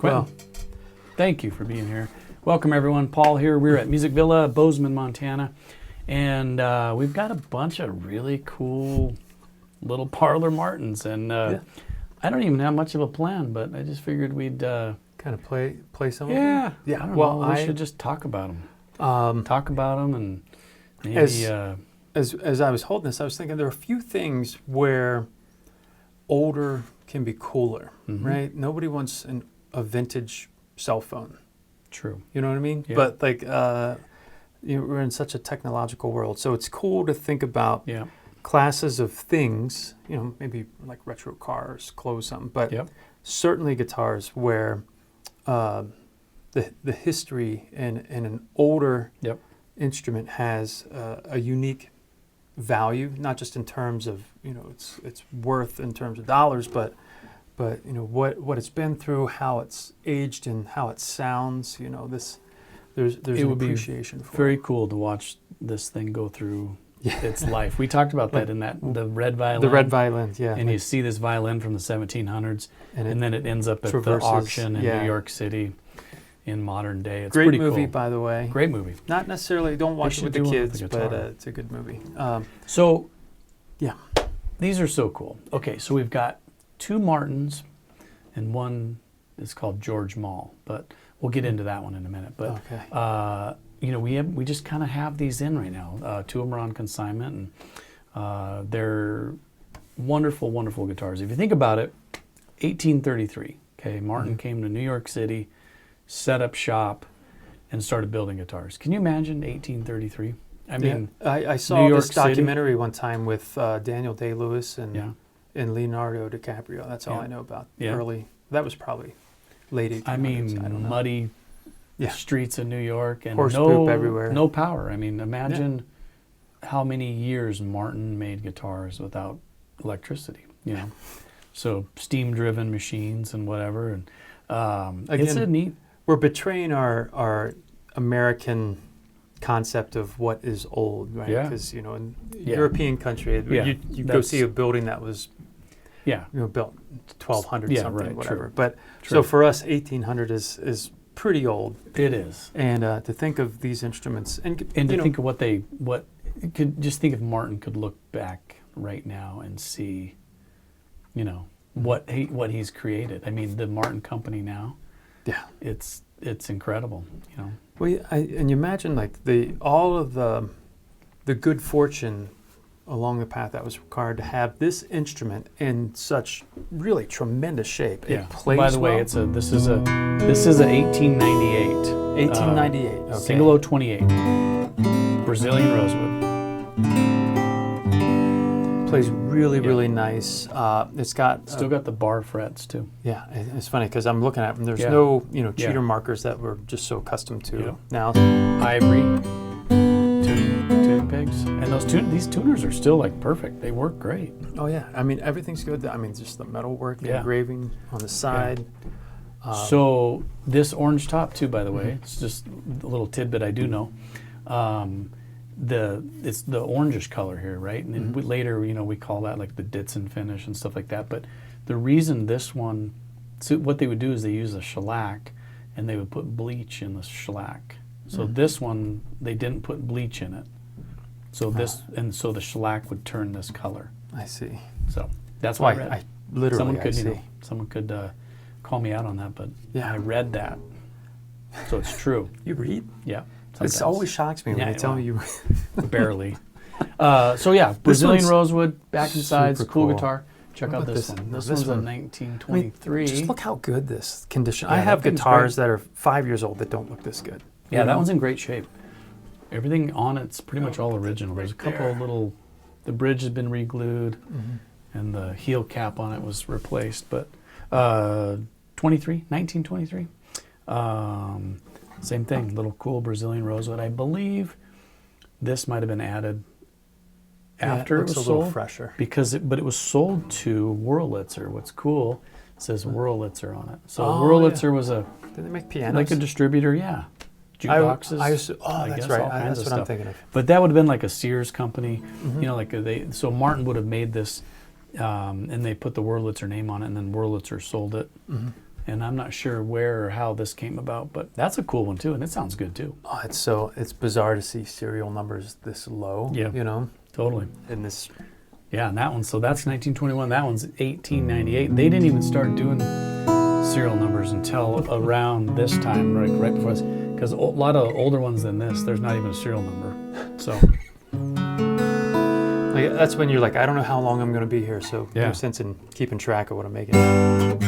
Quinton, thank you for being here. Welcome everyone. Paul here. We're at Music Villa, Bozeman, Montana, and we've got a bunch of really cool little parlor Martins, and I don't even have much of a plan, but I just figured we'd kind of play some of them. Yeah. I don't know. We should just talk about them. And maybe as I was holding this, I was thinking there are a few things where older can be cooler, right? Nobody wants a vintage cell phone. True. You know what I mean? Yeah. But like, we're in such a technological world, so it's cool to think about classes of things. You know, maybe like retro cars, clothes, something. But certainly guitars where the history in an older instrument has a unique value, not just in terms of its worth in terms of dollars, but what it's been through, how it's aged, and how it sounds. There's an appreciation for it. Very cool to watch this thing go through its life. We talked about that in the red violin. The red violin, yeah. And you see this violin from the 1700s, and then it ends up at the auction in New York City in modern day. It's great pretty movie, cool. by the way. Great movie. Not necessarily, don't watch it with the kids, but it's a good movie. These are so cool. Okay, so we've got two Martins, and one is called George Maul, but we'll get into that one in a minute. But we just kind of have these in right now. Two of them are on consignment, and they're wonderful, wonderful guitars. If you think about it, 1833. Okay, Martin came to New York City, set up shop, and started building guitars. Can you imagine 1833? I mean, I saw this documentary one time with Daniel Day-Lewis and Leonardo DiCaprio. That's all I know about early. That was probably late 1800s. I mean, muddy streets of New York and horse poop everywhere. No power. I mean, imagine how many years Martin made guitars without electricity. So steam-driven machines and whatever. And again, it's a neat. We're betraying our American concept of what is old, right? Because in European country, you go see a building that was built 1200 something, whatever. True. But so for us, 1800 is pretty old. It is. And to think of these instruments and to think of what just think if Martin could look back right now and see, what he's created. I mean, the Martin Company now. Yeah. It's incredible, Well, and you imagine like all of the good fortune along the path that was required to have this instrument in such really tremendous shape. It plays By the way, this is a 1898. 1898. Okay. Single 028. Brazilian rosewood. Plays really nice. It's got still got the bar frets too. Yeah, it's funny because I'm looking at them. There's no cheater markers that we're just so accustomed to now. Ivory tuning pegs, and these tuners are still like perfect. They work great. Oh yeah, I mean everything's good. I mean just the metal work, the engraving on the side. So this orange top too, by the way, it's just a little tidbit I do know. It's the orangish color here, right? And then later, we call that like the Ditson finish and stuff like that. But the reason this one, so what they would do is they use a shellac, and they would put bleach in the shellac. So this one, they didn't put bleach in it. So so the shellac would turn this color. I see. So that's why I literally someone could call me out on that, but I read that, so it's true. You read? Yeah. This always shocks me when they tell me you... Barely. Brazilian rosewood, back and sides, cool guitar. Check out this one. This one's a 1923. I mean, just look how good this condition... I have guitars that are 5 years old that don't look this good. Yeah, that one's in great shape. Everything on it's pretty much all original. There's a couple of little... The bridge has been re-glued, and the heel cap on it was replaced, but 1923. Same thing, little cool Brazilian rosewood. I believe this might have been added after it was sold. A little fresher. But it was sold to Wurlitzer. What's cool, it says Wurlitzer on it. So Wurlitzer was Did they make pianos? Like a distributor, jukeboxes. That's right. That's what I'm thinking of. But that would have been like a Sears company. So Martin would have made this, and they put the Wurlitzer name on it, and then Wurlitzer sold it. and I'm not sure where or how this came about, but that's a cool one too, and it sounds good too. Oh, it's bizarre to see serial numbers this low. Yeah, you know, totally. And this, yeah, and that one. So that's 1921. That one's 1898. They didn't even start doing serial numbers until around this time, right before this, because a lot of older ones than this, there's not even a serial number. So. Like, that's when you're like, I don't know how long I'm going to be here, so yeah. No sense in keeping track of what I'm making. That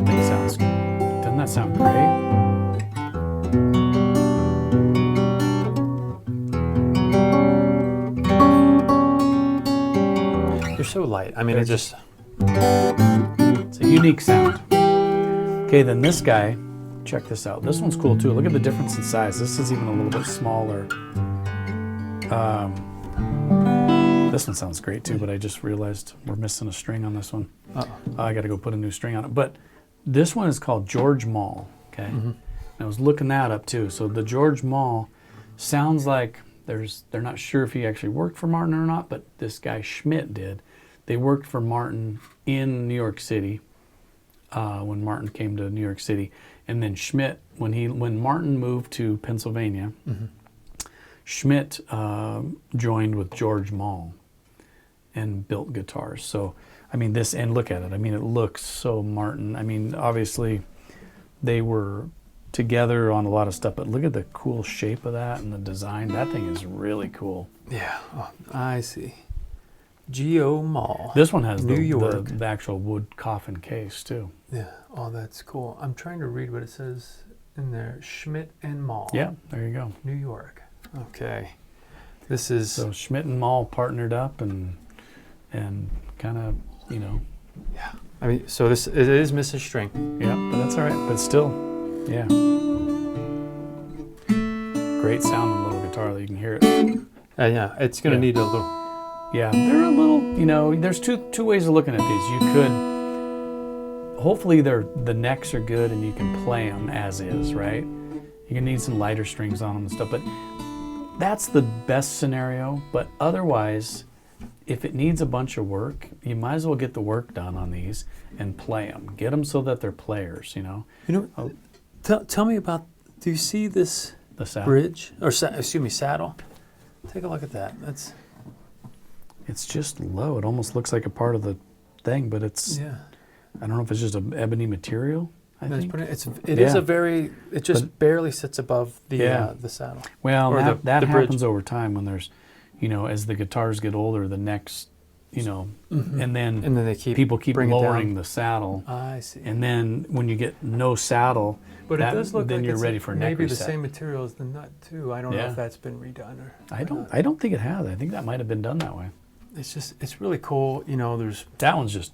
thing sounds, doesn't that sound great? They're so light. I mean, it's a unique sound. Okay, then this guy, check this out. This one's cool too. Look at the difference in size. This is even a little bit smaller. This one sounds great too, but I just realized we're missing a string on this one. I got to go put a new string on it. But this one is called George Maul. Okay, and I was looking that up too. So the George Maul sounds like they're not sure if he actually worked for Martin or not, but this guy Schmidt did. They worked for Martin in New York City when Martin came to New York City, and then Schmidt when Martin moved to Pennsylvania. Schmidt joined with George Maul and built guitars. So, I mean, and look at it. I mean, it looks so Martin. I mean, obviously, they were together on a lot of stuff, but look at the cool shape of that and the design. That thing is really cool. Yeah, I see. G.O. Maul. This one has New York. The actual wood coffin case, too. Yeah, that's cool. I'm trying to read what it says in there. Schmidt and Maul. Yeah, there you go. New York. Okay, this is so Schmidt and Maul partnered up and kind of, you know. Yeah, I mean, so it is missing string. Yeah, but that's all right. But still, yeah, great sounding little guitar that you can hear it. Yeah, it's gonna need a little. Yeah, they're a little. You know, there's two ways of looking at these. You could. Hopefully, the necks are good and you can play them as is, right? You're gonna need some lighter strings on them and stuff, but. That's the best scenario, but otherwise, if it needs a bunch of work, you might as well get the work done on these and play them. Get them so that they're players, you know? You know, tell me about, do you see this bridge? Or, excuse me, saddle? Take a look at that. It's just low. It almost looks like a part of the thing, but it's, I don't know if it's just an ebony material. I think. It is a very, it just barely sits above the saddle. Well, that happens over time when there's, you know, as the guitars get older, the necks, you know, and then people keep lowering the saddle. I see. And then when you get no saddle, but it does look then like you're ready for a neck maybe reset. the same material as the nut too. I don't know if that's been redone or. I don't think it has. I think that might have been done that way. It's really cool. You know, that one's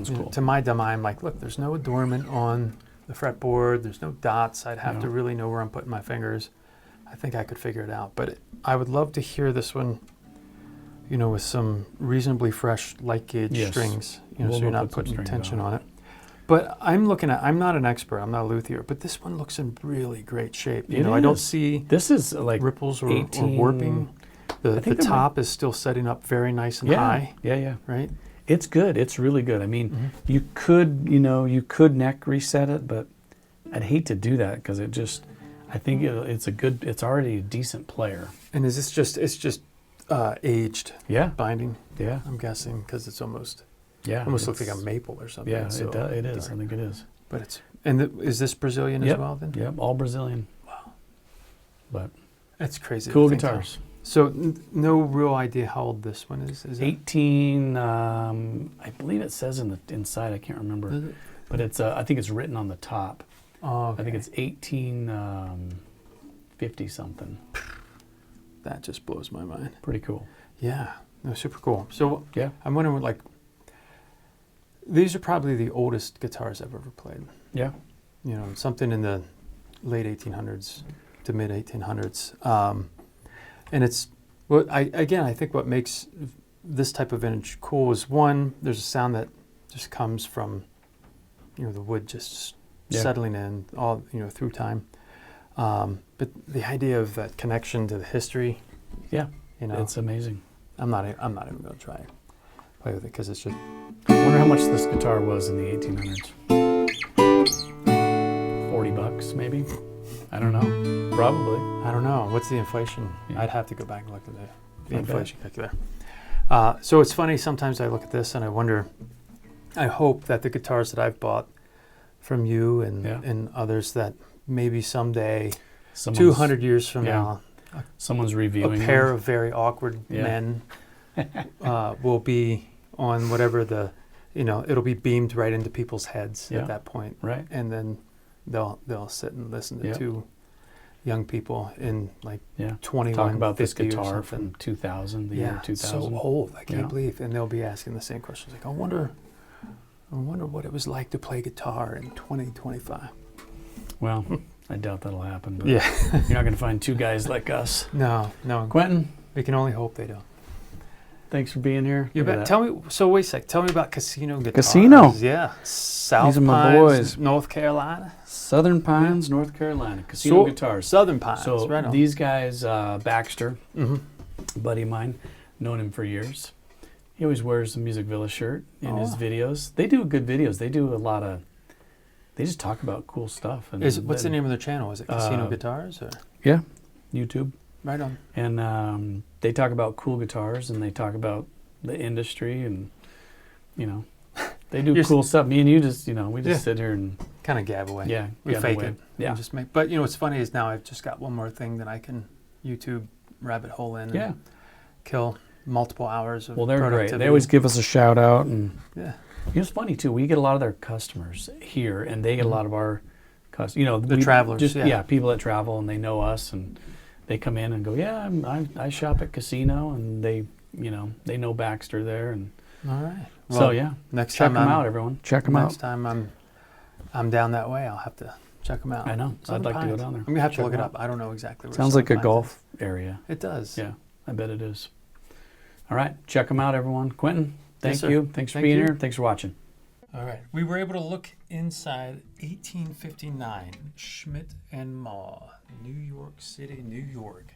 cool. To my dumb eye, I'm like, look, there's no adornment on the fretboard. There's no dots. I'd have to really know where I'm putting my fingers. I think I could figure it out. But I would love to hear this one, you know, with some reasonably fresh light gauge strings. You know, so you're not putting tension on it. But I'm not an expert. I'm not a luthier. But this one looks in really great shape. You know, I don't see this is like ripples or warping. The top is still setting up very nice and high. Yeah. Right? It's good. It's really good. I mean, you could neck reset it, but I'd hate to do that because it just, I think it's already a decent player. And is this just aged binding? Yeah. I'm guessing because it's almost looks like a maple or something. Yeah, it is. I think it is. But is this Brazilian as well then? Yep, all Brazilian. Wow. But that's crazy. Cool guitars. So no real idea how old this one is. Is it 18? I believe it says in the inside. I can't remember, but it's. I think it's written on the top. Oh, okay. I think it's 1850 something. That just blows my mind. Pretty cool. Yeah, no, super cool. So yeah, I'm wondering, like, these are probably the oldest guitars I've ever played. Yeah, you know, something in the late 1800s to mid 1800s. And it's I think what makes this type of vintage cool is, one, there's a sound that just comes from, you know, the wood just settling in all, you know, through time. But the idea of that connection to the history, you know, it's amazing. I'm not even going to try. play with it because it's just. I wonder how much this guitar was in the 1800s. $40 maybe. I don't know. Probably. I don't know. What's the inflation? Yeah. I'd have to go back and look at the inflation calculator. calculator. So it's funny. Sometimes I look at this and I wonder. I hope that the guitars that I've bought from you and others that maybe someday, 200 years from now, someone's reviewing a pair of very awkward men will be on whatever it'll be beamed right into people's heads at that point. Right. And then they'll sit and listen to two young people in like 21, talk about this 50 guitar from 2000, the year 2000. So old, I can't believe. And they'll be asking the same questions like, I wonder what it was like to play guitar in 2025. Well, I doubt that'll happen. But you're not going to find two guys like us. No. Quentin, we can only hope they don't. Thanks for being here. You bet. Tell me. So wait a sec. Tell me about Casino guitars. Casino. Yeah. South These are my Pines, boys. North Carolina. Southern Pines, North Carolina. Casino guitars. Southern Pines. So right on. these guys, Baxter, a buddy of mine, known him for years. He always wears the Music Villa shirt in his videos. They do good videos. They do a lot of. They just talk about cool stuff. And what's the name of their channel? Is it Casino Guitars? Or? Yeah, YouTube. Right on. And they talk about cool guitars, and they talk about the industry, and they do cool stuff. Me and you just, we just sit here and kind of gab away. Yeah, we fake it. Yeah, just make. But what's funny is now I've just got one more thing that I can YouTube rabbit hole in. And kill multiple hours of they're great. They always give us a shout out, and it's funny too. We get a lot of their customers here, and they get a lot of our customers. The travelers. People that travel and they know us, and they come in and go, I shop at Casino, and they know Baxter there, and all right. Well, next check time them out, everyone. Check them out. Next time I'm down that way, I'll have to check them out. I know. I'd like to go down there. I'm gonna have to look it up. I don't know exactly. Where Sounds like a golf area. It does. Yeah, I bet it is. All right, check them out, everyone. Quentin, thank Yes, you. Thanks for being here. Thanks for watching. All right, we were able to look inside 1859 Schmidt and Maul, New York City, New York.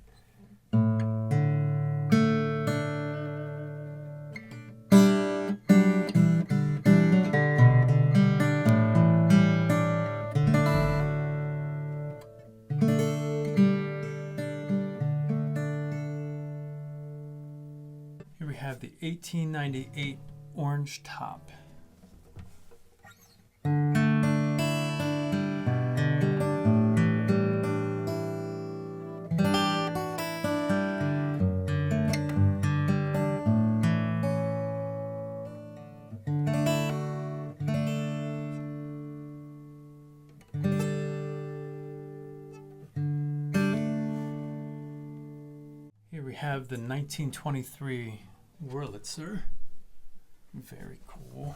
Here we have the 1898 orange top. Here we have the 1923 Wurlitzer. Very cool.